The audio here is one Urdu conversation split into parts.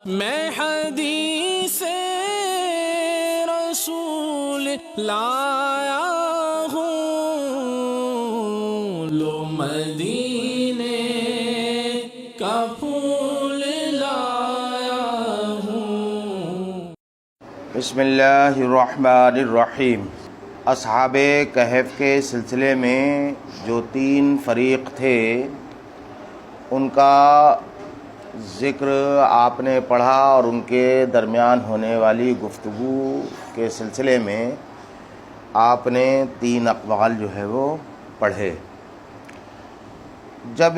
میں حدیث رسول لایا ہوں، لو مدینے کا پھول لایا ہوں۔ بسم اللہ الرحمن الرحیم۔ اصحاب کہف کے سلسلے میں جو 3 فریق تھے ان کا ذکر آپ نے پڑھا، اور ان کے درمیان ہونے والی گفتگو کے سلسلے میں آپ نے 3 اقوال جو ہے وہ پڑھے۔ جب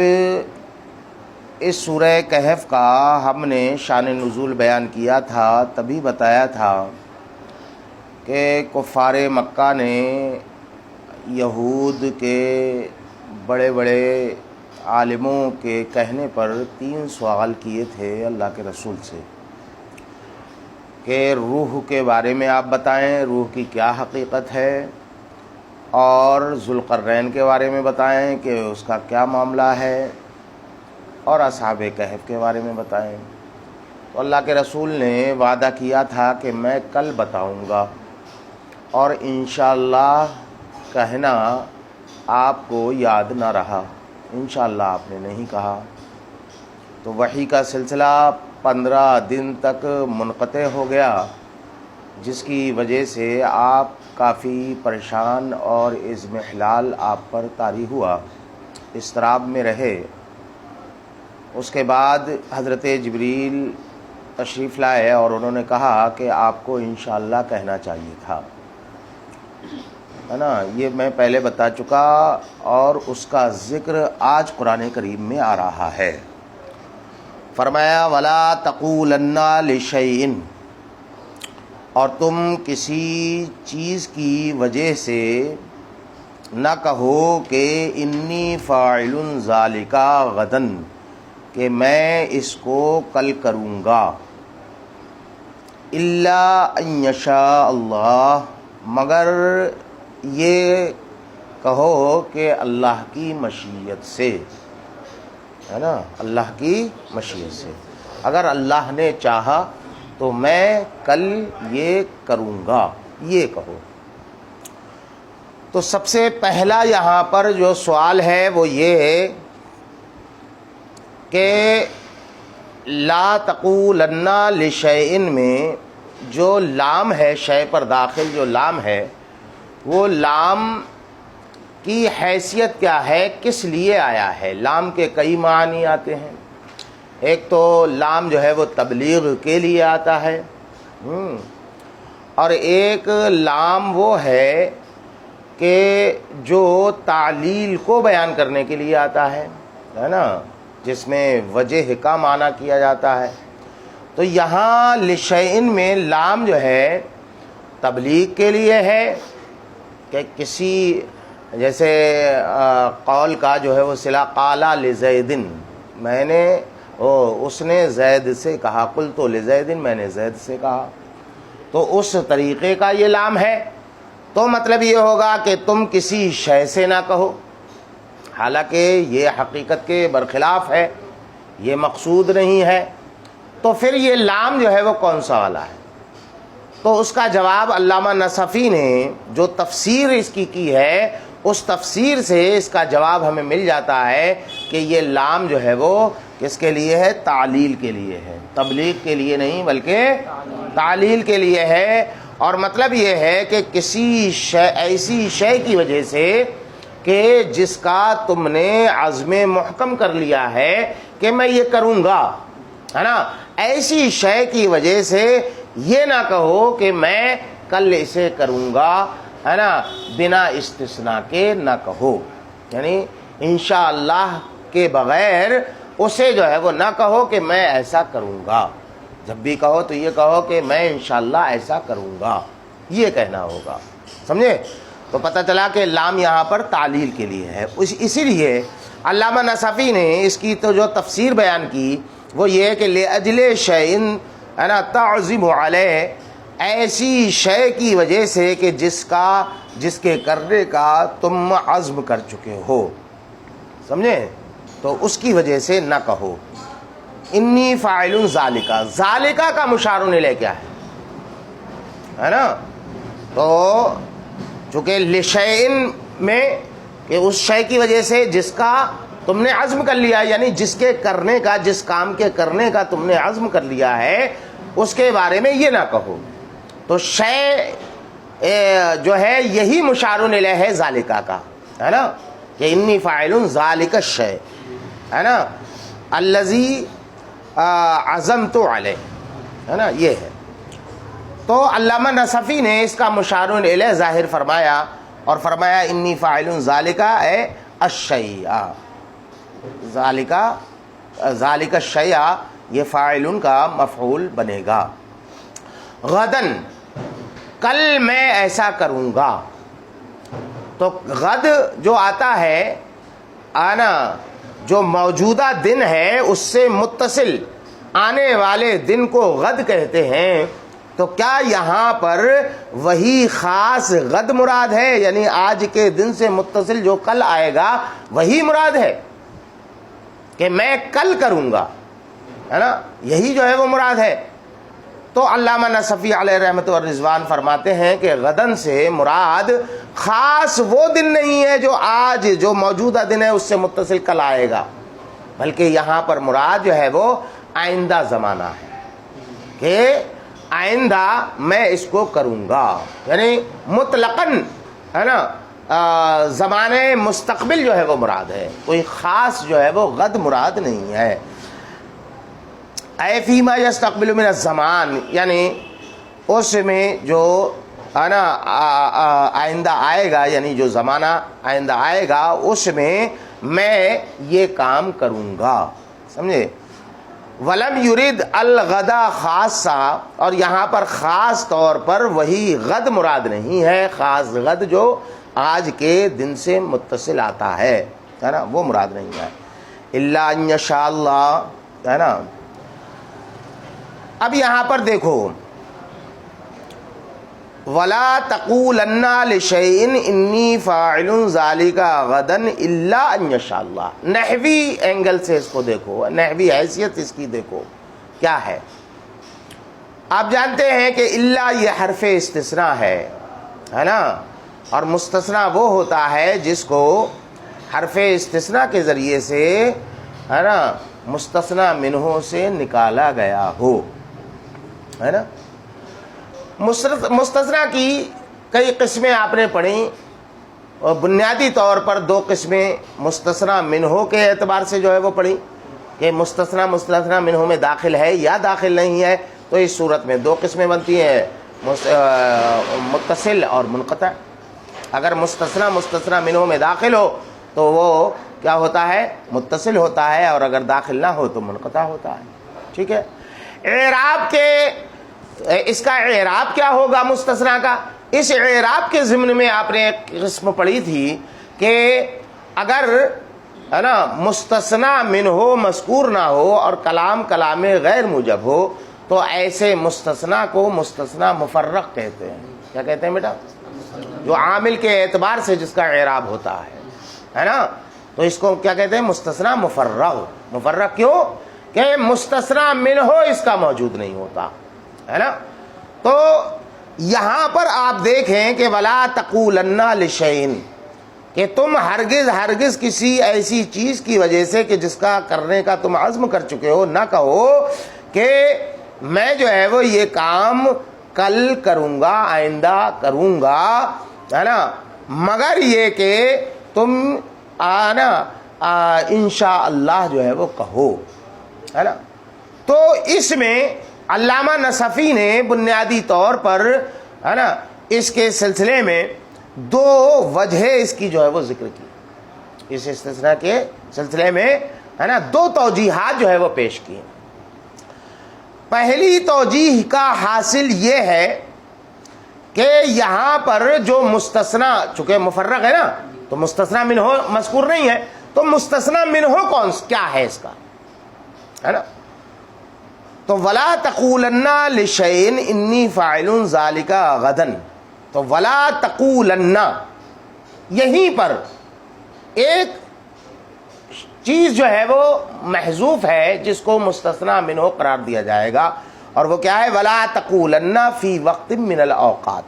اس سورہ کہف کا ہم نے شان نزول بیان کیا تھا تبھی بتایا تھا کہ کفار مکہ نے یہود کے بڑے بڑے عالموں کے کہنے پر 3 سوال کیے تھے اللہ کے رسول سے کہ روح کے بارے میں آپ بتائیں، روح کی کیا حقیقت ہے، اور ذوالقرنین کے بارے میں بتائیں کہ اس کا کیا معاملہ ہے، اور اصحاب کہف کے بارے میں بتائیں۔ تو اللہ کے رسول نے وعدہ کیا تھا کہ میں کل بتاؤں گا، اور انشاءاللہ کہنا آپ کو یاد نہ رہا، انشاءاللہ آپ نے نہیں کہا۔ تو وحی کا سلسلہ 15 دن تک منقطع ہو گیا، جس کی وجہ سے آپ کافی پریشان اور اضمحلال آپ پر طاری ہوا، اضطراب میں رہے۔ اس کے بعد حضرت جبریل تشریف لائے اور انہوں نے کہا کہ آپ کو انشاءاللہ کہنا چاہیے تھا، ہے نا، یہ میں پہلے بتا چکا، اور اس کا ذکر آج قرآن کریم میں آ رہا ہے۔ فرمایا وَلَا تَقُولَنَّ لِشَيْءٍ، اور تم کسی چیز کی وجہ سے نہ کہو کہ انی فاعل ذالک غداً، کہ میں اس کو کل کروں گا، الا ان یشاء اللہ، مگر یہ کہو کہ اللہ کی مشیت سے، ہے نا، اللہ کی مشیت سے، اگر اللہ نے چاہا تو میں کل یہ کروں گا، یہ کہو۔ تو سب سے پہلا یہاں پر جو سوال ہے وہ یہ ہے کہ لا تقولن لشیء میں جو لام ہے، شے پر داخل جو لام ہے، وہ لام کی حیثیت کیا ہے، کس لیے آیا ہے؟ لام کے کئی معنی آتے ہیں۔ ایک تو لام جو ہے وہ تبلیغ کے لیے آتا ہے، اور ایک لام وہ ہے کہ جو تعلیل کو بیان کرنے کے لیے آتا ہے نا، جس میں وجہ کا معنی کیا جاتا ہے۔ تو یہاں لشیئن میں لام جو ہے تبلیغ کے لیے ہے، کہ کسی جیسے قول کا جو ہے وہ صلہ قال لزیدن، میں نے اس نے زید سے کہا، قلت لزید، میں نے زید سے کہا، تو اس طریقے کا یہ لام ہے۔ تو مطلب یہ ہوگا کہ تم کسی شے سے نہ کہو، حالانکہ یہ حقیقت کے برخلاف ہے، یہ مقصود نہیں ہے۔ تو پھر یہ لام جو ہے وہ کون سا والا ہے؟ تو اس کا جواب علامہ نصفی نے جو تفسیر اس کی ہے، اس تفسیر سے اس کا جواب ہمیں مل جاتا ہے کہ یہ لام جو ہے وہ کس کے لیے ہے؟ تعلیل کے لیے ہے، تبلیغ کے لیے نہیں بلکہ تعلیل کے لیے ہے۔ اور مطلب یہ ہے کہ کسی ایسی شے کی وجہ سے کہ جس کا تم نے عزم محکم کر لیا ہے کہ میں یہ کروں گا، ہے نا، ایسی شے کی وجہ سے یہ نہ کہو کہ میں کل اسے کروں گا، ہے نا، بنا استثناء کے نہ کہو، یعنی انشاءاللہ کے بغیر اسے جو ہے وہ نہ کہو کہ میں ایسا کروں گا۔ جب بھی کہو تو یہ کہو کہ میں انشاءاللہ ایسا کروں گا، یہ کہنا ہوگا، سمجھے؟ تو پتہ چلا کہ لام یہاں پر تعلیل کے لیے ہے۔ اسی لیے علامہ نصفی نے اس کی تو جو تفسیر بیان کی وہ یہ ہے کہ لأجل شیء، ہے نا، تعزم علیہ، ایسی شے کی وجہ سے کہ جس کے کرنے کا تم عزم کر چکے ہو، سمجھے؟ تو اس کی وجہ سے نہ کہو۔ انی فاعل ذالکا، ذالکا کا مشار الیہ کیا ہے نا؟ تو چونکہ لشیء میں کہ اس شے کی وجہ سے جس کا تم نے عزم کر لیا، یعنی جس کے کرنے کا، جس کام کے کرنے کا تم نے عزم کر لیا ہے، اس کے بارے میں یہ نہ کہو. تو شے جو ہے یہی مشار الیہ ہے ذالکا کا، ہے نا، کہ انی فاعل ذالک الشیء، ہے نا، الذی عزمت علیہ، ہے نا، یہ ہے. تو علامہ نصفی نے اس کا مشار الیہ ظاہر فرمایا اور فرمایا انی فاعل ذالک اے الشیء، ذالک الشیء یہ فاعل کا مفعول بنے گا. غدن، کل میں ایسا کروں گا. تو غد جو آتا ہے آنا، جو موجودہ دن ہے اس سے متصل آنے والے دن کو غد کہتے ہیں. تو کیا یہاں پر وہی خاص غد مراد ہے، یعنی آج کے دن سے متصل جو کل آئے گا وہی مراد ہے کہ میں کل کروں گا، ہے نا، یہی جو ہے وہ مراد ہے؟ تو علامہ نصفی علیہ رحمت والرضوان فرماتے ہیں کہ غدن سے مراد خاص وہ دن نہیں ہے جو آج جو موجودہ دن ہے اس سے متصل کل آئے گا، بلکہ یہاں پر مراد جو ہے وہ آئندہ زمانہ ہے کہ آئندہ میں اس کو کروں گا، یعنی مطلقاً، ہے نا، زمانے مستقبل جو ہے وہ مراد ہے، کوئی خاص جو ہے وہ غد مراد نہیں ہے. اے فیما یستقبل من الزمان، یعنی اس میں جو ہے نا آئندہ آئے گا، یعنی جو زمانہ آئندہ آئے گا اس میں یہ کام کروں گا، سمجھے. ولم یرید الغدا خاصہ، اور یہاں پر خاص طور پر وہی غد مراد نہیں ہے، خاص غد جو آج کے دن سے متصل آتا ہے نا، وہ مراد نہیں ہے. الا ان یشاء اللہ، ہے نا. اب یہاں پر دیکھو، ولا تقولن لشیء انی فاعل ذلک غدا الا ان یشاء اللہ. نحوی اینگل سے اس کو دیکھو، نحوی حیثیت اس کی دیکھو کیا ہے. آپ جانتے ہیں کہ الا یہ حرف استثناء ہے نا، اور مستثنیٰ وہ ہوتا ہے جس کو حرف استثناء کے ذریعے سے، ہے نا، مستثنیٰ منہ سے نکالا گیا ہو، ہے نا. مستثنیٰ کی کئی قسمیں آپ نے پڑھی، اور بنیادی طور پر دو قسمیں مستثنیٰ منہ کے اعتبار سے جو ہے وہ پڑھی کہ مستثنیٰ منہ میں داخل ہے یا داخل نہیں ہے. تو اس صورت میں دو قسمیں بنتی ہیں، متصل اور منقطع. اگر مستثنیٰ منہ میں داخل ہو تو وہ کیا ہوتا ہے؟ متصل ہوتا ہے، اور اگر داخل نہ ہو تو منقطع ہوتا ہے. ٹھیک ہے. اعراب کے اس کا اعراب کیا ہوگا مستثنیٰ کا؟ اس اعراب کے ضمن میں آپ نے ایک قسم پڑھی تھی کہ اگر، ہے نا، مستثنیٰ منہ مذکور نہ ہو اور کلام غیر موجب ہو تو ایسے مستثنیٰ کو مستثنیٰ مفرق کہتے ہیں. کیا کہتے ہیں بیٹا؟ جو عامل کے اعتبار سے جس کا اعراب ہوتا ہے نا، تو اس کو کیا کہتے ہیں؟ مستثنیٰ مفرق. مفرق کیوں؟ کہ مستثنیٰ منہ اس کا موجود نہیں ہوتا، ہے نا. تو یہاں پر آپ دیکھیں کہ ولا تقولن لشیء، کہ تم ہرگز کسی ایسی چیز کی وجہ سے کہ جس کا کرنے کا تم عزم کر چکے ہو نہ کہو کہ میں جو ہے وہ یہ کام کل کروں گا، آئندہ کروں گا، ہے نا، مگر یہ کہ تم آنا انشاءاللہ جو ہے وہ کہو، ہے نا. تو اس میں علامہ نصفی نے بنیادی طور پر، ہے نا، اس کے سلسلے میں دو وجہ اس کی جو ہے وہ ذکر کی. اس استثناء کے سلسلے میں، ہے نا، دو توجیحات جو ہے وہ پیش کی. پہلی توجیح کا حاصل یہ ہے کہ یہاں پر جو مستثنیٰ، چونکہ مفرق ہے نا تو مستثنیٰ منہ مذکور نہیں ہے، تو مستثنیٰ منہ کیا ہے اس کا، ہے نا. تو ولا تقولن لشیء انی فاعل ذلک غدا، تو ولا تقولن، یہیں پر ایک چیز جو ہے وہ محذوف ہے جس کو مستثنا منہ قرار دیا جائے گا، اور وہ کیا ہے؟ ولا تقولن فی وقت من الاوقات.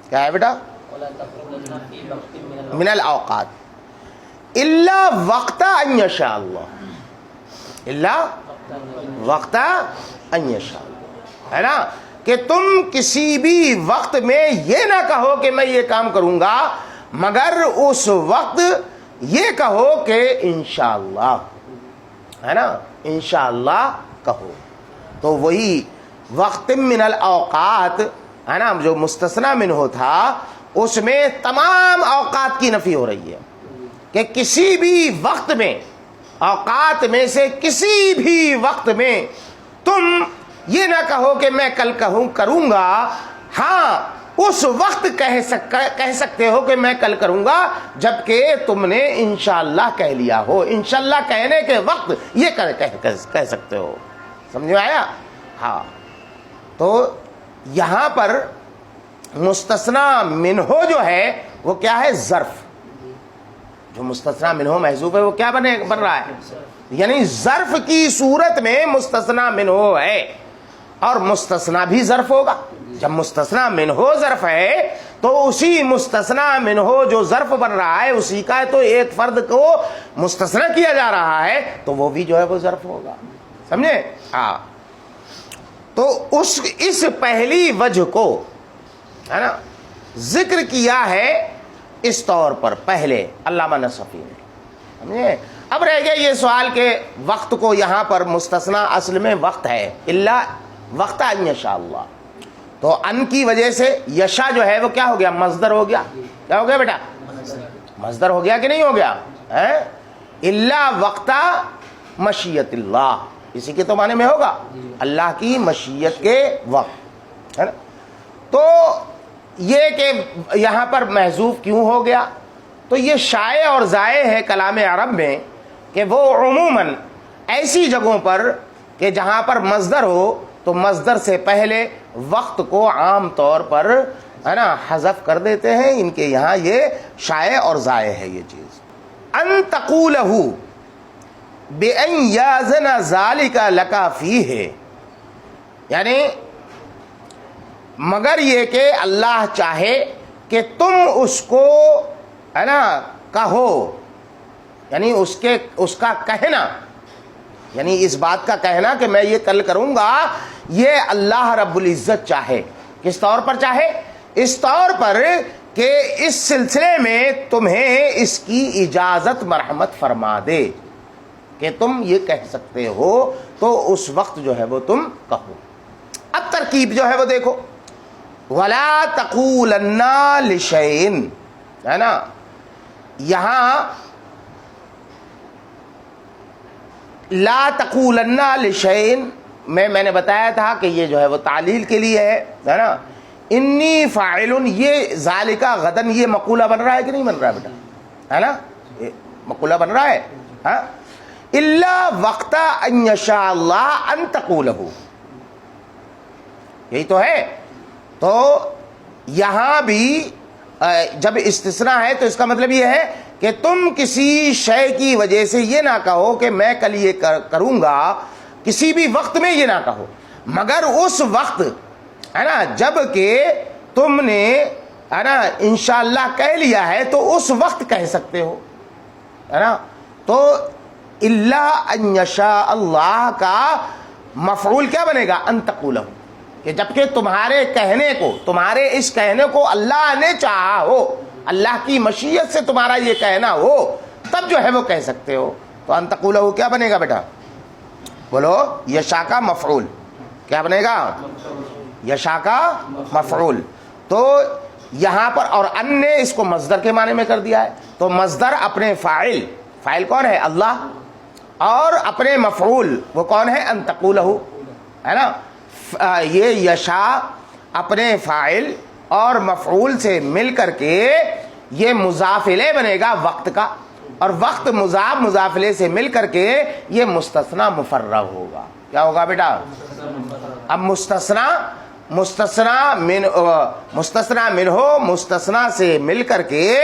کیا ہے بیٹا؟ من الاوقات الا وقت ان یشاء اللہ، الا وقت ان یشاء اللہ، ہے نا؟ کہ تم کسی بھی وقت میں یہ نہ کہو کہ میں یہ کام کروں گا، مگر اس وقت یہ کہو کہ انشاءاللہ، ہے نا؟ انشاءاللہ کہو. تو وہی وقت من الاوقات ہے نا، جو مستثنا منہ تھا اس میں تمام اوقات کی نفی ہو رہی ہے کہ کسی بھی وقت میں، اوقات میں سے کسی بھی وقت میں تم یہ نہ کہو کہ میں کل کروں گا. ہاں اس وقت کہہ سکتے ہو کہ میں کل کروں گا جبکہ تم نے انشاءاللہ کہہ لیا ہو. انشاءاللہ کہنے کے وقت یہ کہہ سکتے ہو. سمجھ میں آیا؟ ہاں. تو یہاں پر مستثنا منہ جو ہے وہ کیا ہے؟ ظرف. جو مستثنا منہ محذوف ہے وہ کیا بن رہا ہے؟ یعنی ظرف کی صورت میں مستثنا منہ ہے، اور مستثنا بھی ظرف ہوگا. جب مستثنا منہ ظرف ہے تو اسی مستثنا منہ جو ظرف بن رہا ہے اسی کا تو ایک فرد کو مستثنا کیا جا رہا ہے تو وہ بھی جو ہے وہ ظرف ہوگا. سمجھے؟ ہاں. تو اس پہلی وجہ کو ہے نا ذکر کیا ہے اس طور پر پہلے علامہ نصفی نے. سمجھے؟ اب رہ گیا یہ سوال کہ وقت کو یہاں پر مستثنا اصل میں وقت ہے، الا وقت ان یشاء اللہ. تو ان کی وجہ سے یشا جو ہے وہ کیا ہو گیا؟ مصدر ہو گیا. کیا ہو گیا بیٹا؟ مصدر ہو گیا کہ نہیں ہو گیا؟ الا وقت مشیت اللہ، اسی کے تو معنی میں ہوگا اللہ کی مشیت کے وقت، ہے نا؟ تو یہ کہ یہاں پر محذوف کیوں ہو گیا؟ تو یہ شائع اور ضائع ہے کلام عرب میں کہ وہ عموماً ایسی جگہوں پر کہ جہاں پر مصدر ہو تو مصدر سے پہلے وقت کو عام طور پر ہے نا حذف کر دیتے ہیں. ان کے یہاں یہ شائع اور ضائع ہے یہ چیز. ان تقولہ بأن یاذن ذالک لک فیہ، یعنی مگر یہ کہ اللہ چاہے کہ تم اس کو ہے نا کہو، یعنی اس کا کہنا، یعنی اس بات کا کہنا کہ میں یہ کل کروں گا، یہ اللہ رب العزت چاہے. کس طور پر چاہے؟ اس طور پر کہ اس سلسلے میں تمہیں اس کی اجازت مرحمت فرما دے کہ تم یہ کہہ سکتے ہو، تو اس وقت جو ہے وہ تم کہو. اب ترکیب جو ہے وہ دیکھو، وَلَا تَقُولَنَّ لِشَيْءٍ، ہے نا؟ یہاں لا تقولن لشیء میں نے بتایا تھا کہ یہ جو ہے وہ تعلیل کے لیے ہے نا. انی فاعل، یہ ذالکا غدن، یہ مقولہ بن رہا ہے کہ نہیں بن رہا ہے بیٹا؟ ہے نا؟ یہ مقولہ بن رہا ہے. ہاں. الا وقت ان یشاء اللہ ان تقولہ، یہی تو ہے. تو یہاں بھی جب استثناء ہے تو اس کا مطلب یہ ہے کہ تم کسی شے کی وجہ سے یہ نہ کہو کہ میں کل یہ کروں گا، کسی بھی وقت میں یہ نہ کہو، مگر اس وقت ہے نا جب کہ تم نے ہے نا انشاءاللہ کہہ لیا ہے تو اس وقت کہہ سکتے ہو، ہے نا. تو الا ان یشاء اللہ کا مفعول کیا بنے گا؟ ان تقولہ، کہ جبکہ تمہارے کہنے کو، تمہارے اس کہنے کو اللہ نے چاہا ہو، اللہ کی مشیت سے تمہارا یہ کہنا ہو، تب جو ہے وہ کہہ سکتے ہو. تو ان تقولہ کیا بنے گا بیٹا؟ بولو. یشاء کا مفعول کیا بنے گا؟ یشاء کا مفعول. تو یہاں پر اور ان نے اس کو مصدر کے معنی میں کر دیا ہے. تو مصدر اپنے فاعل کون ہے؟ اللہ، اور اپنے مفعول وہ کون ہے؟ ان تقولہ، ہے نا. یہ یشاء اپنے فاعل اور مفعول سے مل کر کے یہ مضاف الیہ بنے گا وقت کا، اور وقت مضاف مضاف الیہ سے مل کر کے یہ مستثنا مفرغ ہوگا. کیا ہوگا بیٹا؟ اب مستثنا منہ مستثنا سے مل کر کے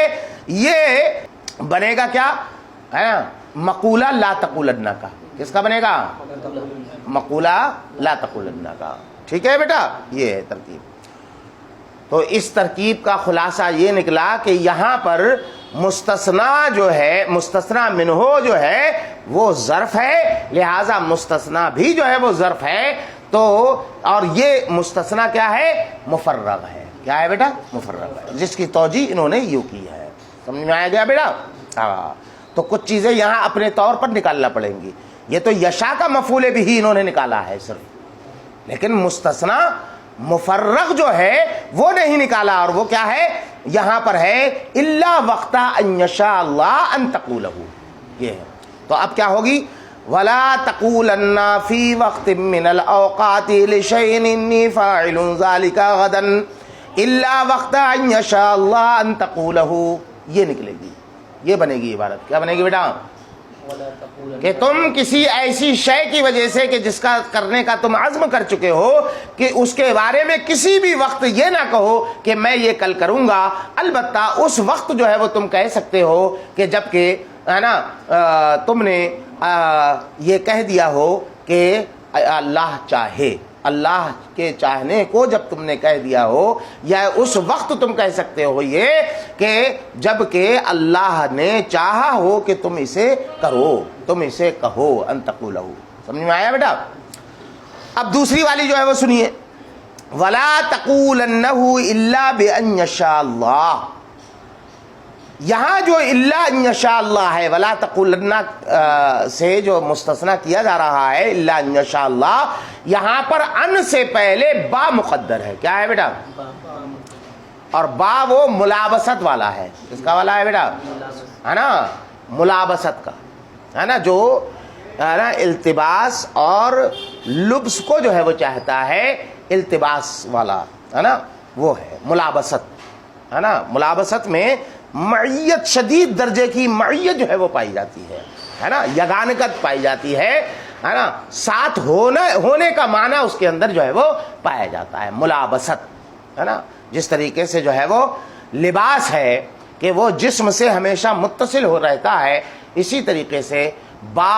یہ بنے گا کیا ہے نا؟ مقولہ لا تقولن کا، کس کا بنے گا؟ مقولہ لا تقولن کا. ٹھیک ہے بیٹا، یہ ہے ترکیب. تو اس ترکیب کا خلاصہ یہ نکلا کہ یہاں پر مستثنا جو ہے، مستثنا منہ جو ہے وہ ظرف ہے، لہذا مستثنا بھی جو ہے وہ ظرف ہے. تو اور یہ مستثنا کیا ہے؟ مفرغ ہے. کیا ہے بیٹا؟ مفرغ ہے، جس کی توجیہ انہوں نے یوں کی ہے. سمجھ میں آیا گیا بیٹا؟ ہاں. تو کچھ چیزیں یہاں اپنے طور پر نکالنا پڑیں گی. یہ تو یشا کا مفعول بھی انہوں نے نکالا ہے صرف، لیکن مستثنا مفرغ جو ہے وہ نہیں نکالا. اور وہ کیا ہے یہاں پر ہے؟ الا وقت ان یشاء اللہ ان تقولہ. یہ ہے. تو اب کیا ہوگی؟ ولا تقولن فی وقت من الاوقات لشیء انی فاعل ذلک غدا الا وقت ان یشاء اللہ ان تقولہ. یہ نکلے گی، یہ بنے گی عبارت. کیا بنے گی بیٹا؟ کہ تم کسی ایسی شے کی وجہ سے کہ جس کا کرنے کا تم عزم کر چکے ہو کہ اس کے بارے میں کسی بھی وقت یہ نہ کہو کہ میں یہ کل کروں گا. البتہ اس وقت جو ہے وہ تم کہہ سکتے ہو کہ جب کہ ہے نا تم نے یہ کہہ دیا ہو کہ اللہ چاہے، اللہ کے چاہنے کو جب تم نے کہہ دیا ہو، یا اس وقت تم کہہ سکتے ہو یہ کہ جب کہ اللہ نے چاہا ہو کہ تم اسے کرو، تم اسے کہو ان تقولہ. سمجھ میں آیا بیٹا؟ اب دوسری والی جو ہے وہ سنیے. ولا تقولنہ الا بان یشاء اللہ. یہاں جو الا ان یشاء اللہ ہے، ولا تقولن سے جو مستثنا کیا جا رہا ہے الا ان یشاء اللہ، یہاں پر ان سے پہلے با مقدر ہے. کیا ہے بیٹا؟ اور با وہ ملابست والا ہے. کس کا والا ہے بیٹا؟ ہے نا ملابست کا، ہے نا جو ہے نا التباس اور لبس کو جو ہے وہ چاہتا ہے، التباس والا ہے نا وہ ہے ملابست. ہے نا ملابست میں معیت، شدید درجے کی معیت جو ہے وہ پائی جاتی ہے نا، یگانگت پائی جاتی ہے نا، ساتھ ہونے کا معنی اس کے اندر جو ہے وہ پایا جاتا ہے. ملابست ہے نا، جس طریقے سے جو ہے وہ لباس ہے کہ وہ جسم سے ہمیشہ متصل ہو رہتا ہے، اسی طریقے سے با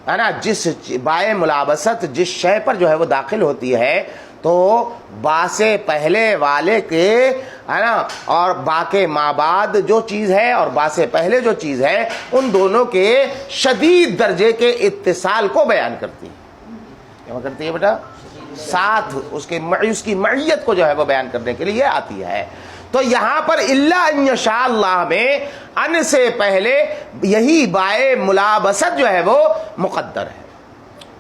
ہے نا، جس بائے ملابست جس شے پر جو ہے وہ داخل ہوتی ہے تو با سے پہلے والے کے ہے نا اور با کے ما بعد جو چیز ہے اور با سے پہلے جو چیز ہے ان دونوں کے شدید درجے کے اتصال کو بیان کرتی ہے. کیا کرتی ہے بیٹا؟ ساتھ اس کی معیت کو جو ہے وہ بیان کرنے کے لیے آتی ہے. تو یہاں پر الا ان یشاء اللہ میں ان سے پہلے یہی بائے ملابست جو ہے وہ مقدر ہے.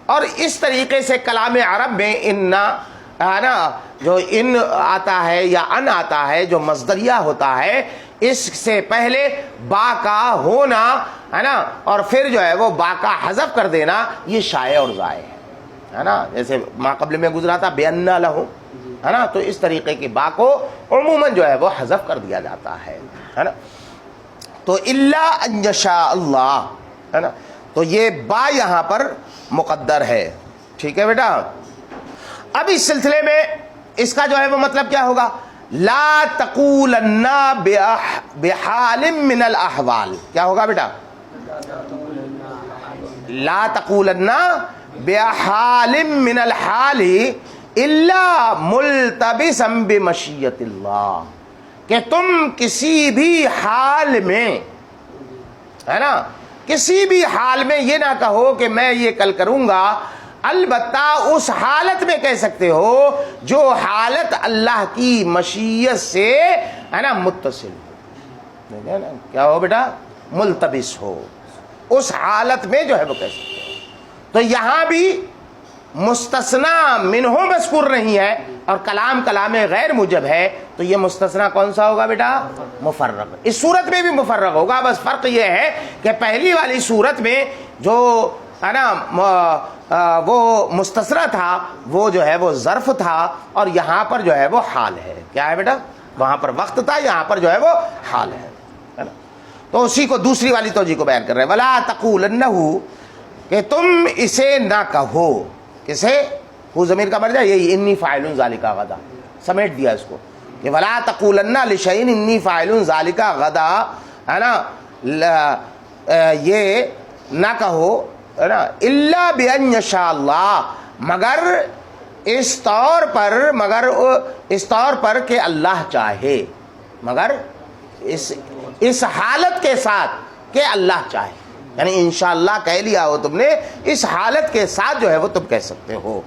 اور اس طریقے سے کلام عرب میں ان ہے نا جو ان آتا ہے یا ان آتا ہے جو مصدریہ ہوتا ہے، اس سے پہلے با کا ہونا ہے نا اور پھر جو ہے وہ با کا حذف کر دینا، یہ شائع اور ضائع ہے نا. جیسے ما قبل میں گزرا تھا بے انا لہو ہے نا، تو اس طریقے کی با کو عموماً جو ہے وہ حذف کر دیا جاتا ہے نا. تو الا ان یشاء اللہ ہے نا، تو یہ با یہاں پر مقدر ہے. ٹھیک ہے بیٹا؟ اب اس سلسلے میں اس کا جو ہے وہ مطلب کیا ہوگا؟ لا تقولن بحال من الاحوال. کیا ہوگا بیٹا؟ لا تقولن بحال من الحال الا ملتبسا بمشیت اللہ. کہ تم کسی بھی حال میں ہے نا، کسی بھی حال میں یہ نہ کہو کہ میں یہ کل کروں گا، البتہ اس حالت میں کہہ سکتے ہو جو حالت اللہ کی مشیت سے ہے نا متصل ہو. کیا ہو بیٹا؟ ملتبس ہو، اس حالت میں جو ہے وہ کہہ سکتے ہو. تو یہاں بھی مستثنا منہ مذکور نہیں ہے اور کلام غیر موجب ہے، تو یہ مستثنا کون سا ہوگا بیٹا؟ مفرغ. اس صورت میں بھی مفرغ ہوگا، بس فرق یہ ہے کہ پہلی والی صورت میں جو ہے نا وہ مستثنا تھا وہ جو ہے وہ ظرف تھا، اور یہاں پر جو ہے وہ حال ہے. کیا ہے بیٹا؟ وہاں پر وقت تھا، یہاں پر جو ہے وہ حال ہے نا. تو اسی کو دوسری والی توجیہ کو بیان کر رہے ہیں. ولا تقولنہ، کہ تم اسے نہ کہو. کسے؟ وہ ضمیر کا مرجع یہی انی فاعل ذالک غدا، سمیٹ دیا اس کو کہ ولا تقولن لشیء انی فاعل ذالک غدا ہے نا. یہ نہ کہو ہے نا الا بان یشاء اللہ، مگر اس طور پر کہ اللہ چاہے، مگر اس حالت کے ساتھ کہ اللہ چاہے، یعنی انشاءاللہ کہہ لیا ہو تم نے، اس حالت کے ساتھ جو ہے وہ تم کہہ سکتے ہو۔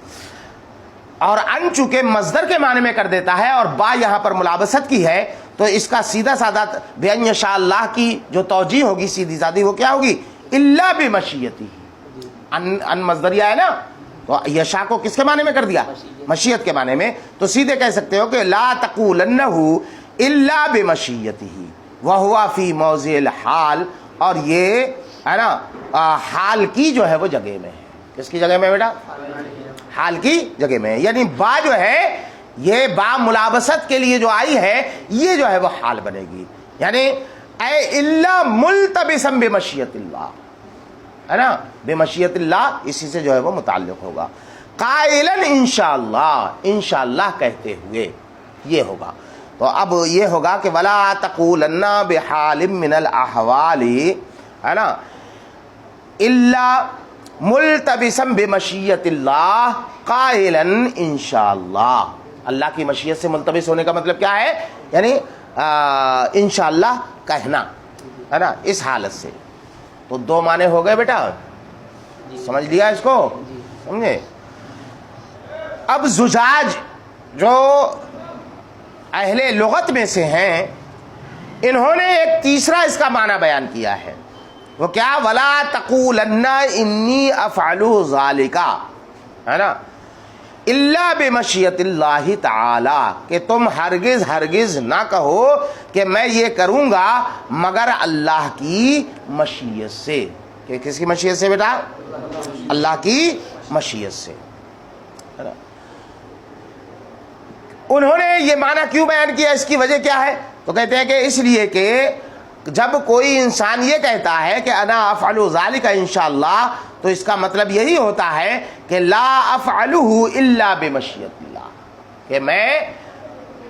اور ان چونکہ مصدر کے معنی میں کر دیتا ہے اور با یہاں پر ملابست کی ہے، تو اس کا سیدھا سادہ بان یشاء اللہ کی جو توجیہ ہوگی سیدھی سادی وہ کیا ہوگی؟ الا بمشیتہ، ان مصدریہ ہے نا، تو یشاء کو کس کے معنی میں کر دیا؟ مشیت کے معنی میں، تو سیدھے کہہ سکتے ہو کہ لا تقولنہ الا بمشیتہ وہو فی موضع الحال، اور یہ ہے نا حال کی جو ہے وہ جگہ میں ہے۔ کس کی جگہ میں بیٹا؟ حال کی جگہ میں ہے، یعنی با جو ہے یہ با ملابست کے لیے جو آئی ہے یہ جو ہے وہ حال بنے گی، یعنی اے الا ملتبسا بمشیت اللہ، ہے نا، بمشیت اللہ اسی سے جو ہے وہ متعلق ہوگا۔ قائلا انشاءاللہ، انشاءاللہ کہتے ہوئے یہ ہوگا، تو اب یہ ہوگا کہ ولا تقولن بحال من الاحوال، ہے نا، الا ملتبسا بمشیت اللہ قائلا انشاءاللہ، اللہ کی مشیت سے ملتبس ہونے کا مطلب کیا ہے؟ یعنی انشاءاللہ کہنا، ہے نا، اس حالت سے۔ تو دو معنی ہو گئے بیٹا، سمجھ لیا اس کو؟ سمجھے؟ اب زجاج جو اہل لغت میں سے ہیں، انہوں نے ایک تیسرا اس کا معنی بیان کیا ہے، وہ کیا؟ ولا تقولن انی افعل ذالک، ہے نا، الا بمشیت اللہ تعالی، کہ تم ہرگز نہ کہو کہ میں یہ کروں گا مگر اللہ کی مشیت سے۔ کہ کس کی مشیت سے بیٹا؟ اللہ کی مشیت سے، ہے نا۔ انہوں نے یہ معنی کیوں بیان کیا، اس کی وجہ کیا ہے؟ تو کہتے ہیں کہ اس لیے کہ جب کوئی انسان یہ کہتا ہے کہ انا افعل ذالک انشاءاللہ، تو اس کا مطلب یہی ہوتا ہے کہ لا افعلہ الا بمشیت اللہ، کہ میں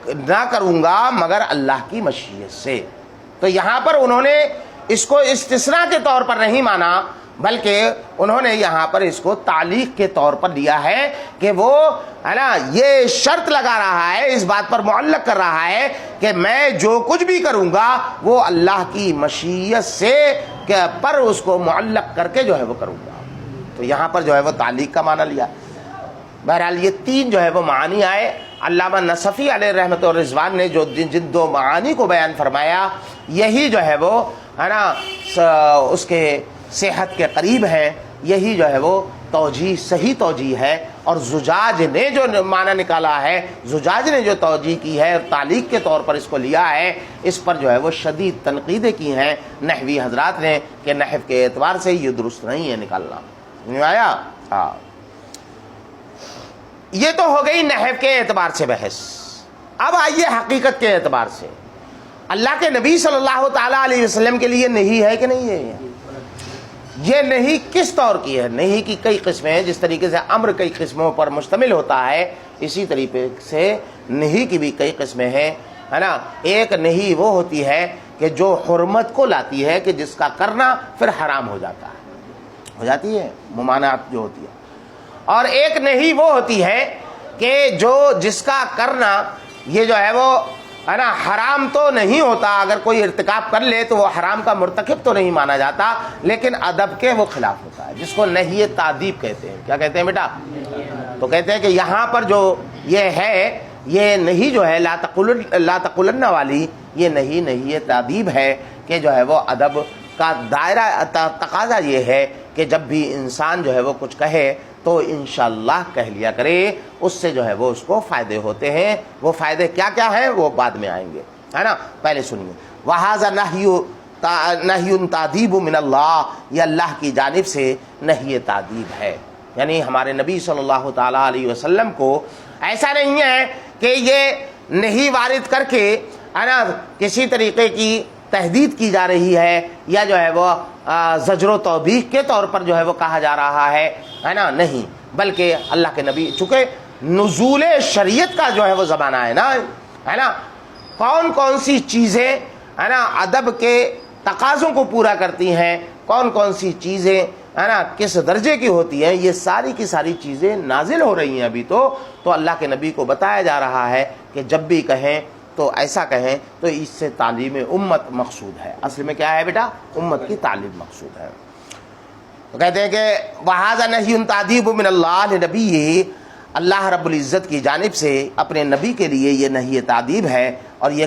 نہ کروں گا مگر اللہ کی مشیت سے۔ تو یہاں پر انہوں نے اس کو استثناء کے طور پر نہیں مانا، بلکہ انہوں نے یہاں پر اس کو تعلیق کے طور پر لیا ہے کہ وہ ہے نا یہ شرط لگا رہا ہے، اس بات پر معلق کر رہا ہے کہ میں جو کچھ بھی کروں گا وہ اللہ کی مشیت سے پر اس کو معلق کر کے جو ہے وہ کروں گا۔ تو یہاں پر جو ہے وہ تعلیق کا معنی لیا۔ بہرحال یہ تین جو ہے وہ معانی آئے۔ علامہ نصفی علیہ رحمۃ و رضوان نے جو جن دو معانی کو بیان فرمایا، یہی جو ہے وہ ہے نا اس کے صحت کے قریب ہے، یہی جو ہے وہ توجیہ صحیح توجیہ ہے۔ اور زجاج نے جو معنی نکالا ہے، زجاج نے جو توجیہ کی ہے اور تعلیق کے طور پر اس کو لیا ہے، اس پر جو ہے وہ شدید تنقیدیں کی ہیں نحوی حضرات نے کہ نحو کے اعتبار سے یہ درست نہیں ہے نکالنا۔ نہیں آیا؟ ہاں، یہ تو ہو گئی نحو کے اعتبار سے بحث۔ اب آئیے حقیقت کے اعتبار سے، اللہ کے نبی صلی اللہ تعالیٰ علیہ وسلم کے لیے نہیں ہے کہ نہیں ہے؟ یہ نہیں کس طور کی ہے؟ نہیں کی کئی قسمیں ہیں، جس طریقے سے امر کئی قسموں پر مشتمل ہوتا ہے، اسی طریقے سے نہیں کی بھی کئی قسمیں ہیں، ہے نا۔ ایک نہیں وہ ہوتی ہے کہ جو حرمت کو لاتی ہے، کہ جس کا کرنا پھر حرام ہو جاتا ہے، ہو جاتی ہے ممانعت جو ہوتی ہے۔ اور ایک نہیں وہ ہوتی ہے کہ جس کا کرنا یہ جو ہے وہ ہے نا حرام تو نہیں ہوتا، اگر کوئی ارتکاب کر لے تو وہ حرام کا مرتکب تو نہیں مانا جاتا، لیکن ادب کے وہ خلاف ہوتا ہے، جس کو نہی تعدیب کہتے ہیں۔ کیا کہتے ہیں بیٹا؟ تو کہتے ہیں کہ یہاں پر جو یہ ہے، یہ نہیں جو ہے لا تقولن والی، یہ نہیں تعدیب ہے کہ جو ہے وہ ادب کا دائرہ تقاضا یہ ہے کہ جب بھی انسان جو ہے وہ کچھ کہے تو انشاءاللہ کہہ لیا کرے، اس سے جو ہے وہ اس کو فائدے ہوتے ہیں۔ وہ فائدے کیا کیا ہیں وہ بعد میں آئیں گے، ہے نا۔ پہلے سنیے، وَهَذَا نَهْيٌ تَعْدِيبٌ مِّنَ اللَّهِ، یہ اللہ کی جانب سے نہی تعدیب ہے، یعنی ہمارے نبی صلی اللہ تعالیٰ علیہ وسلم کو ایسا نہیں ہے کہ یہ نہیں وارد کر کے ہے نا کسی طریقے کی تہدید کی جا رہی ہے، یا جو ہے وہ زجر و توبیخ کے طور پر جو ہے وہ کہا جا رہا ہے نا، نہیں، بلکہ اللہ کے نبی چونکہ نزول شریعت کا جو ہے وہ زمانہ ہے نا، کون کون سی چیزیں ہے نا ادب کے تقاضوں کو پورا کرتی ہیں، کون کون سی چیزیں ہے نا کس درجے کی ہوتی ہیں، یہ ساری کی ساری چیزیں نازل ہو رہی ہیں ابھی تو اللہ کے نبی کو بتایا جا رہا ہے کہ جب بھی کہیں تو ایسا کہیں، تو اس سے تعلیم امت مقصود ہے۔ اصل میں کیا ہے بیٹا؟ امت کی تعلیم مقصود ہے۔ تو کہتے ہیں کہ وَهَذَا نَهْيٌ تَعْدِيبٌ مِّنَ اللَّهِ لِنَبِيِّهِ، اللہ رب العزت کی جانب سے اپنے نبی کے لیے یہ نہی تعدیب ہے۔ اور یہ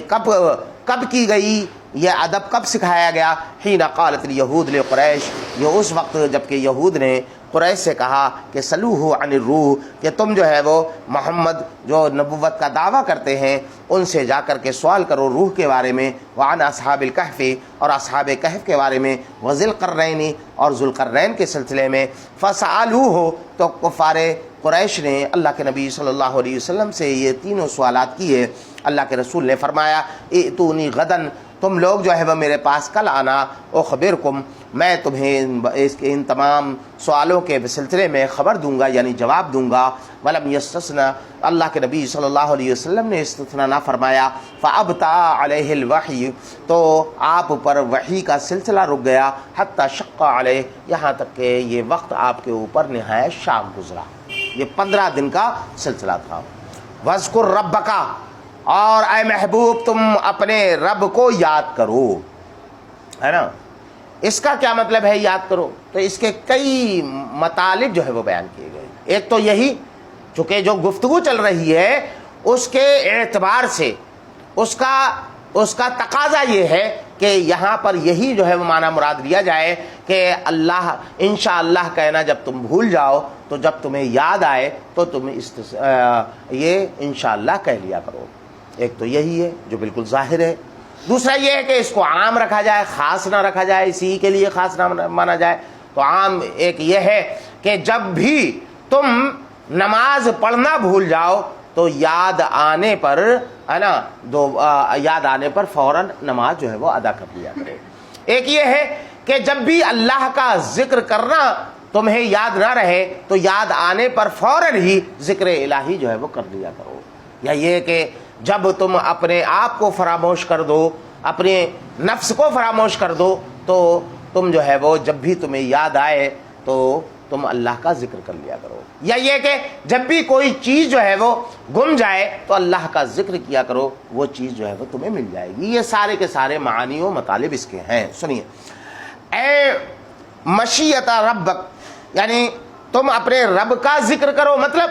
کب کی گئی، یہ ادب کب سکھایا گیا؟ حین قالت الیہود لقریش، یہ اس وقت جب کہ یہود نے قریش سے کہا کہ سلوہ عن الروح، کہ تم جو ہے وہ محمد جو نبوت کا دعویٰ کرتے ہیں ان سے جا کر کے سوال کرو روح کے بارے میں، وعن اصحاب الکہف، اور اصحاب کہف کے بارے میں، وذی القرنین، اور ذوالقرنین کے سلسلے میں۔ فسألوہ، تو کفار قریش نے اللہ کے نبی صلی اللہ علیہ وسلم سے یہ تینوں سوالات کیے۔ اللہ کے رسول نے فرمایا ائتونی غدن، تم لوگ جو ہے وہ میرے پاس کل آنا، اخبرکم، میں تمہیں ان تمام سوالوں کے سلسلے میں خبر دوں گا، یعنی جواب دوں گا۔ ولم یستثنى، اللہ کے نبی صلی اللہ علیہ وسلم نے استثناء نہ فرمایا۔ فابطا علیہ الوحی، تو آپ پر وحی کا سلسلہ رک گیا، حتی شق علیہ، یہاں تک کہ یہ وقت آپ کے اوپر نہایت شاق گزرا۔ یہ 15 دن کا سلسلہ تھا۔ وَاذْكُرْ رَبَّكَ، اور اے محبوب تم اپنے رب کو یاد کرو، ہے نا۔ اس کا کیا مطلب ہے یاد کرو؟ تو اس کے کئی مطالب جو ہے وہ بیان کیے گئے۔ ایک تو یہی، چونکہ جو گفتگو چل رہی ہے اس کے اعتبار سے اس کا تقاضا یہ ہے کہ یہاں پر یہی جو ہے وہ معنی مراد لیا جائے کہ اللہ انشاءاللہ کہنا جب تم بھول جاؤ تو جب تمہیں یاد آئے تو تم یہ انشاءاللہ کہہ لیا کرو۔ ایک تو یہی ہے جو بالکل ظاہر ہے۔ دوسرا یہ ہے کہ اس کو عام رکھا جائے، خاص نہ رکھا جائے، اسی کے لیے خاص نہ مانا جائے۔ تو عام ایک یہ ہے کہ جب بھی تم نماز پڑھنا بھول جاؤ تو یاد آنے پر ہے نا یاد آنے پر فوراً نماز جو ہے وہ ادا کر لیا کرو۔ ایک یہ ہے کہ جب بھی اللہ کا ذکر کرنا تمہیں یاد نہ رہے تو یاد آنے پر فوراً ہی ذکر الہی جو ہے وہ کر لیا کرو۔ یا یہ کہ جب تم اپنے آپ کو فراموش کر دو، اپنے نفس کو فراموش کر دو، تو تم جو ہے وہ جب بھی تمہیں یاد آئے تو تم اللہ کا ذکر کر لیا کرو۔ یا یہ کہ جب بھی کوئی چیز جو ہے وہ گم جائے تو اللہ کا ذکر کیا کرو، وہ چیز جو ہے وہ تمہیں مل جائے گی۔ یہ سارے کے سارے معانی و مطالب اس کے ہیں۔ سنیے، اے مشیت ربک، یعنی تم اپنے رب کا ذکر کرو، مطلب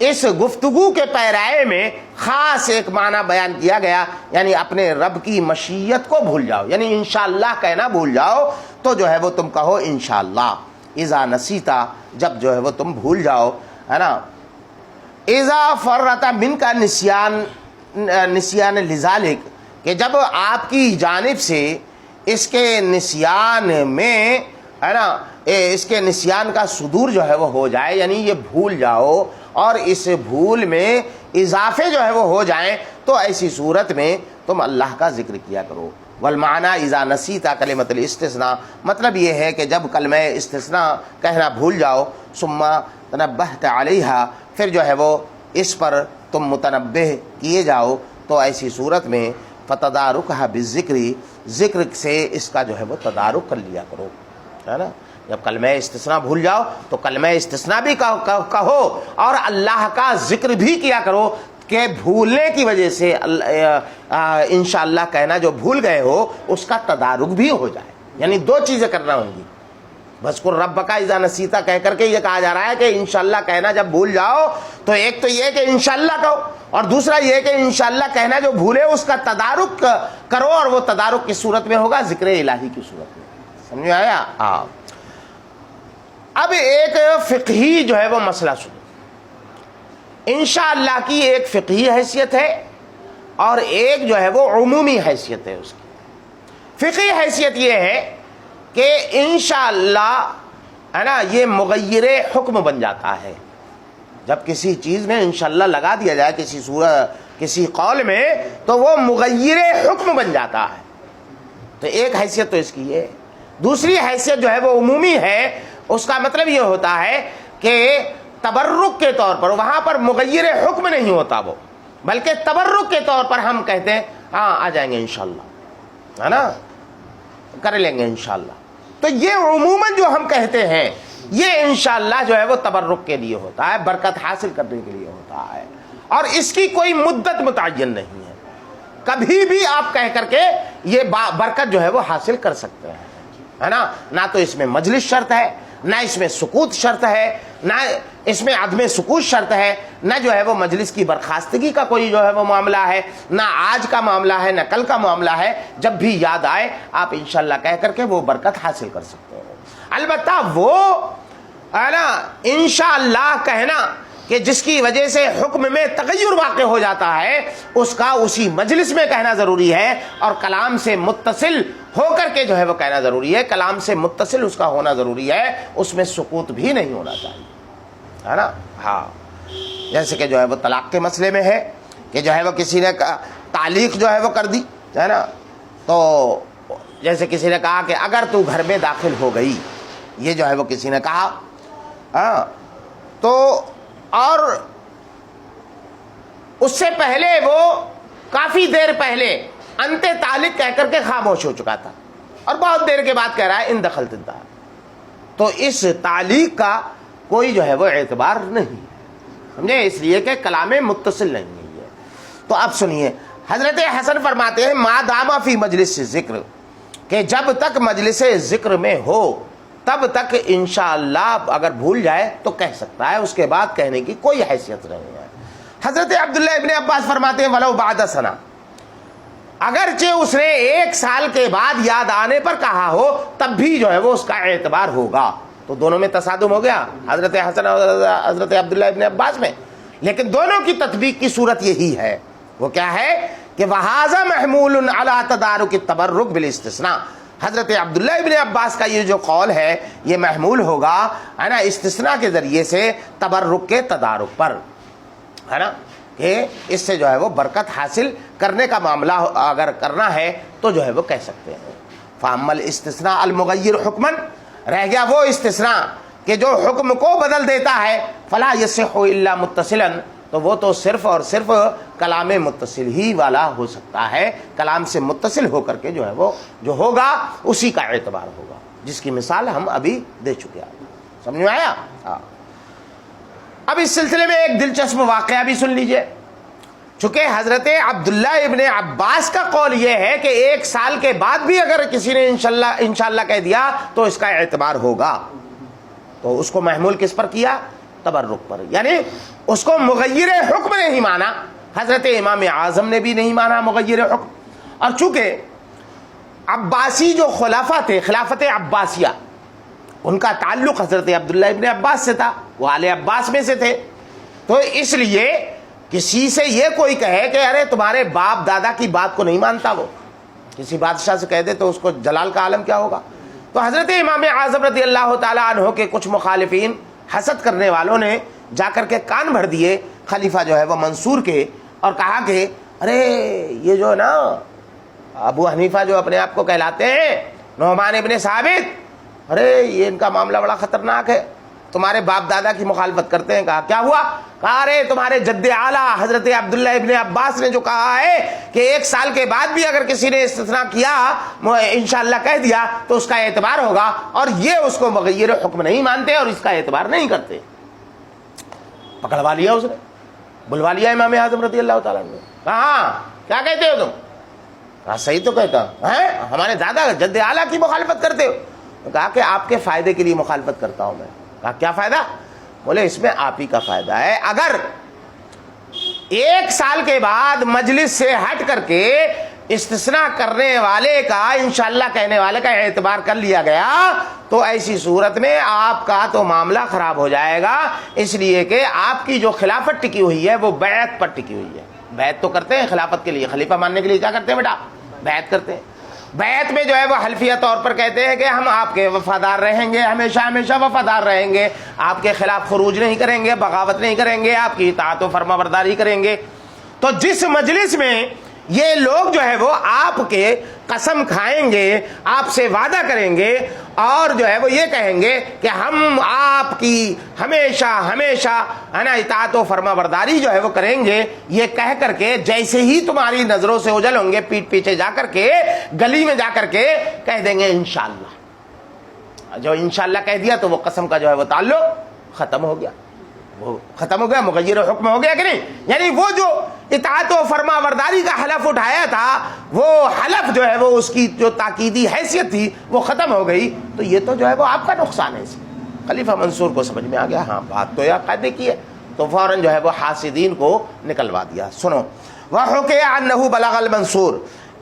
اس گفتگو کے پیرائے میں خاص ایک معنی بیان کیا گیا، یعنی اپنے رب کی مشیت کو بھول جاؤ، یعنی انشاءاللہ کہنا بھول جاؤ تو جو ہے وہ تم کہو انشاءاللہ۔ اذا نسیتا، جب جو ہے وہ تم بھول جاؤ، ہے نا۔ اذا فرط منک نسیان لذالک، کہ جب آپ کی جانب سے اس کے نسیان میں ہے نا اس کے نسیان کا صدور جو ہے وہ ہو جائے، یعنی یہ بھول جاؤ اور اس بھول میں اضافے جو ہے وہ ہو جائیں، تو ایسی صورت میں تم اللہ کا ذکر کیا کرو۔ والمعنی اذا نسیتا کلمۃ الاستثناء، مطلب یہ ہے کہ جب کلمہ استثناء کہنا بھول جاؤ، ثم تنبہت علیہا، پھر جو ہے وہ اس پر تم متنبہ کیے جاؤ، تو ایسی صورت میں فتدارکھا بالذکر، ذکر سے اس کا جو ہے وہ تدارک کر لیا کرو، ہے نا۔ جب کلمہ استثناء بھول جاؤ تو کلمہ استثناء بھی کہو اور اللہ کا ذکر بھی کیا کرو، کہ بھولنے کی وجہ سے انشاءاللہ کہنا جو بھول گئے ہو اس کا تدارک بھی ہو جائے، یعنی دو چیزیں کرنا ہوں گی۔ وَاذْكُرْ رَبَّكَ اِذَا نَسِيتَ کہہ کر کے یہ کہا جا رہا ہے کہ انشاءاللہ کہنا جب بھول جاؤ تو ایک تو یہ کہ انشاءاللہ کہو، اور دوسرا یہ کہ انشاءاللہ کہنا جو بھولے اس کا تدارک کرو، اور وہ تدارک کس صورت میں ہوگا؟ ذکر الہی کی صورت میں۔ سمجھ آیا؟ ہاں۔ اب ایک فقہی جو ہے وہ مسئلہ سنو۔ انشاءاللہ کی ایک فقہی حیثیت ہے اور ایک جو ہے وہ عمومی حیثیت ہے اس کی۔ فقہی حیثیت یہ ہے کہ انشاءاللہ ہے نا یہ مغیر حکم بن جاتا ہے۔ جب کسی چیز میں انشاءاللہ لگا دیا جائے کسی قول میں تو وہ مغیر حکم بن جاتا ہے۔ تو ایک حیثیت تو اس کی ہے۔ دوسری حیثیت جو ہے وہ عمومی ہے، اس کا مطلب یہ ہوتا ہے کہ تبرک کے طور پر وہاں پر مغیر حکم نہیں ہوتا وہ، بلکہ تبرک کے طور پر ہم کہتے ہیں ہاں آ جائیں گے انشاءاللہ، ہے نا، کر لیں گے انشاءاللہ۔ تو یہ عموماً جو ہم کہتے ہیں یہ انشاءاللہ جو ہے وہ تبرک کے لیے ہوتا ہے، برکت حاصل کرنے کے لیے ہوتا ہے، اور اس کی کوئی مدت متعین نہیں ہے، کبھی بھی آپ کہہ کر کے یہ برکت جو ہے وہ حاصل کر سکتے ہیں، ہے نا؟ نہ تو اس میں مجلس شرط ہے، نہ اس میں سکوت شرط ہے، نہ اس میں عدم سکوت شرط ہے، نہ جو ہے وہ مجلس کی برخاستگی کا کوئی جو ہے وہ معاملہ ہے، نہ آج کا معاملہ ہے، نہ کل کا معاملہ ہے، جب بھی یاد آئے آپ انشاءاللہ کہہ کر کے وہ برکت حاصل کر سکتے ہیں۔ البتہ وہ ہے نا انشاءاللہ کہنا کہ جس کی وجہ سے حکم میں تغیر واقع ہو جاتا ہے، اس کا اسی مجلس میں کہنا ضروری ہے، اور کلام سے متصل ہو کر کے جو ہے وہ کہنا ضروری ہے، کلام سے متصل اس کا ہونا ضروری ہے، اس میں سکوت بھی نہیں ہونا چاہیے، ہے نا؟ ہاں، جیسے کہ جو ہے وہ طلاق کے مسئلے میں ہے کہ جو ہے وہ کسی نے تعلیق جو ہے وہ کر دی، ہے نا؟ تو جیسے کسی نے کہا کہ اگر تو گھر میں داخل ہو گئی، یہ جو ہے وہ کسی نے کہا، ہاں، تو اور اس سے پہلے وہ کافی دیر پہلے انت تعلق کہہ کر کے خاموش ہو چکا تھا، اور بہت دیر کے بعد کہہ رہا ہے ان دخلت انتہا، تو اس تعلیق کا کوئی جو ہے وہ اعتبار نہیں، سمجھے؟ اس لیے کہ کلام متصل نہیں ہے۔ تو اب سنیے، حضرت حسن فرماتے ہیں ما دام فی مجلس ذکر، کہ جب تک مجلس ذکر میں ہو تب تک انشاءاللہ اگر بھول جائے تو کہہ سکتا ہے، اس کے بعد کہنے کی کوئی حیثیت نہیں ہے۔ حضرت عبداللہ ابن عباس فرماتے ہیں ولو بعد سنہ، اگرچہ اس نے 1 سال کے بعد یاد آنے پر کہا ہو تب بھی جو ہے وہ اس کا اعتبار ہوگا۔ تو دونوں میں تصادم ہو گیا، حضرت حسن اور حضرت عبداللہ ابن عباس میں، لیکن دونوں کی تطبیق کی صورت یہی ہے۔ وہ کیا ہے کہ وَهَذَا مَحْمُولٌ عَلَىٰ تَدَارُكِ التَّبَرُّكِ بِالِاسْتِثْنَاء، حضرت عبداللہ ابن عباس کا یہ جو قول ہے یہ محمول ہوگا، ہے نا، استثناء کے ذریعے سے تبرک کے تدارک پر، ہے نا، کہ اس سے جو ہے وہ برکت حاصل کرنے کا معاملہ اگر کرنا ہے تو جو ہے وہ کہہ سکتے ہیں۔ فَأَمَّا الْإِسْتِثْنَاءُ الْمُغَيِّرُ حُكْمًا، رہ گیا وہ استثناء کہ جو حکم کو بدل دیتا ہے، فَلَا يَصِحُّ إِلَّا مُتَّصِلًا، تو وہ تو صرف اور صرف کلام متصل ہی والا ہو سکتا ہے، کلام سے متصل ہو کر کے جو ہے وہ جو ہوگا اسی کا اعتبار ہوگا، جس کی مثال ہم ابھی دے چکے ہیں۔ سمجھ میں آیا؟ ہاں۔ اب اس سلسلے میں ایک دلچسپ واقعہ بھی سن لیجئے، چونکہ حضرت عبداللہ ابن عباس کا قول یہ ہے کہ 1 سال کے بعد بھی اگر کسی نے انشاءاللہ کہہ دیا تو اس کا اعتبار ہوگا، تو اس کو محمول کس پر کیا؟ تبرک پر، یعنی اس کو مغیر حکم نہیں مانا، حضرت امام اعظم نے بھی نہیں مانا مغیر حکم، اور چونکہ عباسی جو خلافہ تھے، خلافت عباسیہ، ان کا تعلق حضرت عبداللہ ابن عباس سے تھا، وہ آل عباس میں سے تھے، تو اس لیے کسی سے یہ کوئی کہے کہ ارے تمہارے باپ دادا کی بات کو نہیں مانتا، وہ کسی بادشاہ سے کہہ دے تو اس کو جلال کا عالم کیا ہوگا۔ تو حضرت امام اعظم رضی اللہ تعالی عنہ کے کچھ مخالفین، حسد کرنے والوں نے جا کر کے کان بھر دیے خلیفہ جو ہے وہ منصور کے، اور کہا کہ ارے یہ جو نا ابو حنیفہ جو اپنے آپ کو کہلاتے ہیں، نعمان ابن ثابت، ارے یہ ان کا معاملہ بڑا خطرناک ہے، تمہارے باپ دادا کی مخالفت کرتے ہیں۔ کہا کیا ہوا؟ کہا ارے تمہارے جد اعلیٰ حضرت عبداللہ ابن عباس نے جو کہا ہے کہ 1 سال کے بعد بھی اگر کسی نے استثناء کیا، انشاءاللہ کہہ دیا تو اس کا اعتبار ہوگا، اور یہ اس کو مغیر حکم نہیں مانتے اور اس کا اعتبار نہیں کرتے۔ پکڑوا لیا اس نے، بلوا لیا امام اعظم رضی اللہ تعالیٰ نے، کہا کیا کہتے ہو تم؟ کہا صحیح تو کہتا ہے، ہمارے دادا جد اعلیٰ کی مخالفت کرتے ہو۔ کہا کہ آپ کے فائدے کے لیے مخالفت کرتا ہوں میں۔ کہا کیا فائدہ؟ بولے اس میں آپ ہی کا فائدہ ہے، اگر 1 سال کے بعد مجلس سے ہٹ کر کے استثناء کرنے والے کا، انشاءاللہ کہنے والے کا اعتبار کر لیا گیا تو ایسی صورت میں آپ کا تو معاملہ خراب ہو جائے گا، اس لیے کہ آپ کی جو خلافت ٹکی ہوئی ہے وہ بیعت پر ٹکی ہوئی ہے۔ بیعت تو کرتے ہیں خلافت کے لیے، خلیفہ ماننے کے لیے کیا کرتے ہیں بیٹا؟ بیعت کرتے ہیں۔ بیعت میں جو ہے وہ حلفیہ طور پر کہتے ہیں کہ ہم آپ کے وفادار رہیں گے، ہمیشہ ہمیشہ وفادار رہیں گے، آپ کے خلاف خروج نہیں کریں گے، بغاوت نہیں کریں گے، آپ کی اطاعت و فرما برداری کریں گے۔ تو جس مجلس میں یہ لوگ جو ہے وہ آپ کے قسم کھائیں گے، آپ سے وعدہ کریں گے، اور جو ہے وہ یہ کہیں گے کہ ہم آپ کی ہمیشہ ہمیشہ ہے نا اطاعت و فرما برداری جو ہے وہ کریں گے، یہ کہہ کر کے جیسے ہی تمہاری نظروں سے اوجھل ہوں گے، پیٹ پیچھے جا کر کے گلی میں جا کر کے کہہ دیں گے انشاءاللہ، جو انشاءاللہ کہہ دیا تو وہ قسم کا جو ہے وہ تعلق ختم ہو گیا، وہ ختم ہو گیا، مغیر حکم ہو گیا کہ نہیں؟ یعنی وہ جو اطاعت و فرما برداری کا حلف اٹھایا تھا، وہ حلف جو ہے وہ اس کی جو تاکیدی حیثیت تھی وہ ختم ہو گئی، تو یہ تو جو ہے وہ آپ کا نقصان ہے۔ خلیفہ منصور کو سمجھ میں آ گیا ہاں بات تو یہ قاعدے کی ہے، تو فوراً جو ہے وہ حاسدین کو نکلوا دیا۔ سنو، وحُكِيَ عَنَّهُ بلغ المنصور،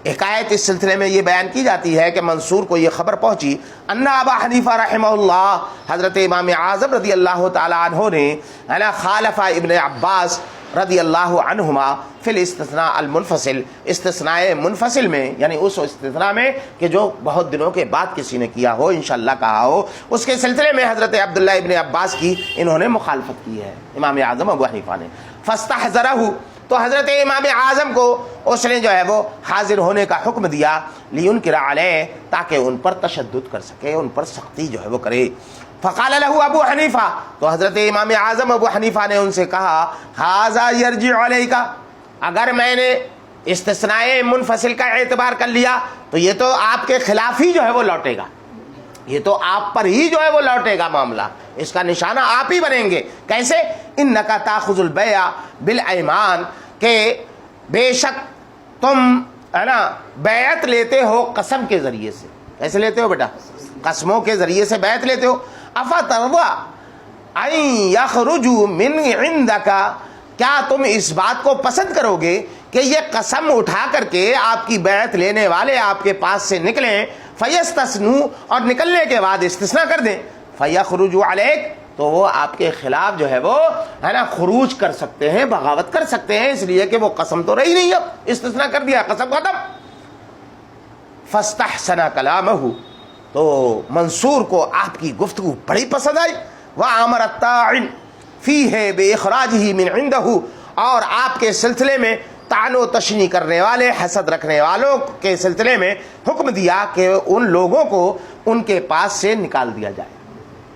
حکایت اس سلسلے میں یہ بیان کی جاتی ہے کہ منصور کو یہ خبر پہنچی ان ابا حنیفہ رحمہ اللہ، حضرت امام اعظم رضی اللہ تعالی عنہ نے خالف ابن عباس رضی اللہ عنہما فی الاستثناء المنفصل، استثناء منفصل میں، یعنی اس استثناء میں کہ جو بہت دنوں کے بعد کسی نے کیا ہو، انشاءاللہ کہا ہو، اس کے سلسلے میں حضرت عبداللہ ابن عباس کی انہوں نے مخالفت کی ہے، امام اعظم ابو حنیفہ نے۔ فاستحضرہ، تو حضرت امام اعظم کو اس نے جو ہے وہ حاضر ہونے کا حکم دیا، لینکر علیہ، تاکہ ان پر تشدد کر سکے، ان پر سختی جو ہے وہ کرے۔ فقال له ابو حنیفہ، تو حضرت امام اعظم ابو حنیفہ نے ان سے کہا، ھذا یرجع علیک، اگر میں نے استثناء منفصل کا اعتبار کر لیا تو یہ تو آپ کے خلاف ہی جو ہے وہ لوٹے گا، یہ تو آپ پر ہی جو ہے وہ لوٹے گا معاملہ، اس کا نشانہ آپ ہی بنیں گے۔ کیسے؟ انک تاخذ البیع بالایمان، کہ بے شک تم ہے نا بیعت لیتے ہو قسم کے ذریعے سے۔ کیسے لیتے ہو بیٹا؟ قسموں کے ذریعے سے بیعت لیتے ہو۔ افترضى ان یخرجوا من عندک، کیا تم اس بات کو پسند کرو گے کہ یہ قسم اٹھا کر کے آپ کی بیعت لینے والے آپ کے پاس سے نکلیں، فیستثنوا، اور نکلنے کے بعد استثناء کر دیں، فیخرجوا علیک، تو وہ آپ کے خلاف جو ہے وہ ہے نا خروج کر سکتے ہیں، بغاوت کر سکتے ہیں، اس لیے کہ وہ قسم تو رہی نہیں، اب استثناء کر دیا، قسم ختم۔ فاستحسن کلامہ، تو منصور کو آپ کی گفتگو بڑی پسند آئی۔ وامر الطاعن فیہ باخراجہ من عندہ، اور آپ کے سلسلے میں طعن و تشنیع کرنے والے، حسد رکھنے والوں کے سلسلے میں حکم دیا کہ ان لوگوں کو ان کے پاس سے نکال دیا جائے،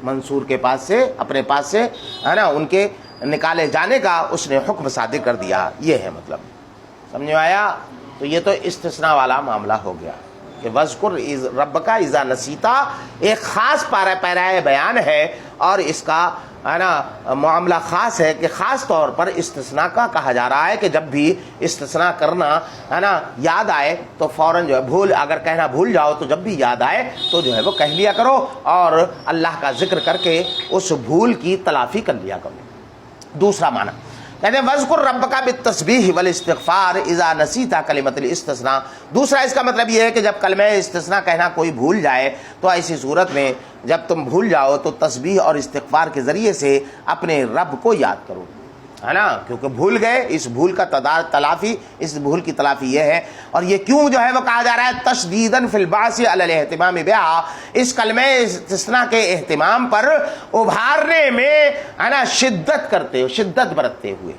منصور کے پاس سے، اپنے پاس سے ہے نا ان کے نکالے جانے کا اس نے حکم صادر کر دیا۔ یہ ہے مطلب، سمجھ میں آیا؟ تو یہ تو استثناء والا معاملہ ہو گیا کہ وذکر ربک اذا نسیتا، ایک خاص پیرائے بیان ہے، اور اس کا ہے نا معاملہ خاص ہے کہ خاص طور پر استثناء کا کہا جا رہا ہے کہ جب بھی استثناء کرنا ہے نا یاد آئے تو فوراً جو ہے اگر کہنا بھول جاؤ تو جب بھی یاد آئے تو جو ہے وہ کہہ لیا کرو، اور اللہ کا ذکر کر کے اس بھول کی تلافی کر لیا کرو۔ دوسرا معنی کہتے ہیں وذکر ربک بالتسبیح والاستغفار اذا نسیت کلمۃ الاستثناء، دوسرا اس کا مطلب یہ ہے کہ جب کلمہ استثناء کہنا کوئی بھول جائے تو ایسی صورت میں جب تم بھول جاؤ تو تسبیح اور استغفار کے ذریعے سے اپنے رب کو یاد کرو، ہے نا، کیونکہ بھول گئے، اس بھول کا تلافی، اس بھول کی تلافی یہ ہے۔ اور یہ کیوں جو ہے وہ کہا جا رہا ہے تشدیداً فی البعث علی الاہتمام بہا، اس کلمہ استثناء کے اہتمام پر ابھارنے میں ہے نا شدت کرتے ہوئے، شدت برتتے ہوئے،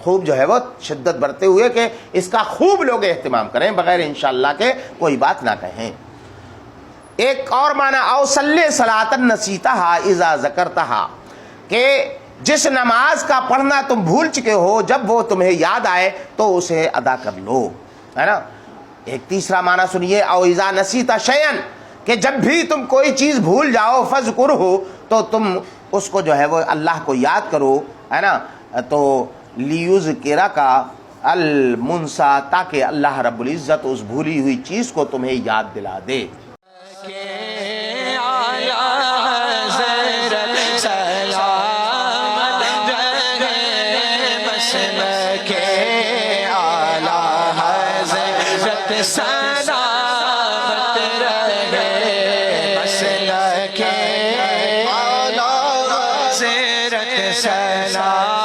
خوب جو ہے وہ شدت برتتے ہوئے کہ اس کا خوب لوگ اہتمام کریں، بغیر انشاءاللہ کے کوئی بات نہ کہیں۔ ایک اور معنی او صلی صلاۃ نسیتہا اذا ذکرتہا، کہ جس نماز کا پڑھنا تم بھول چکے ہو جب وہ تمہیں یاد آئے تو اسے ادا کر لو، ہے نا۔ ایک تیسرا معنی سنیے، او اذا نسیت شیئا، کہ جب بھی تم کوئی چیز بھول جاؤ فذکرہ، تو تم اس کو جو ہے وہ اللہ کو یاد کرو، ہے نا، تو لیذکرک المنسا، تاکہ اللہ رب العزت اس بھولی ہوئی چیز کو تمہیں یاد دلا دے۔ سلامت رہے مسلک اعلیٰ حضرت، سلام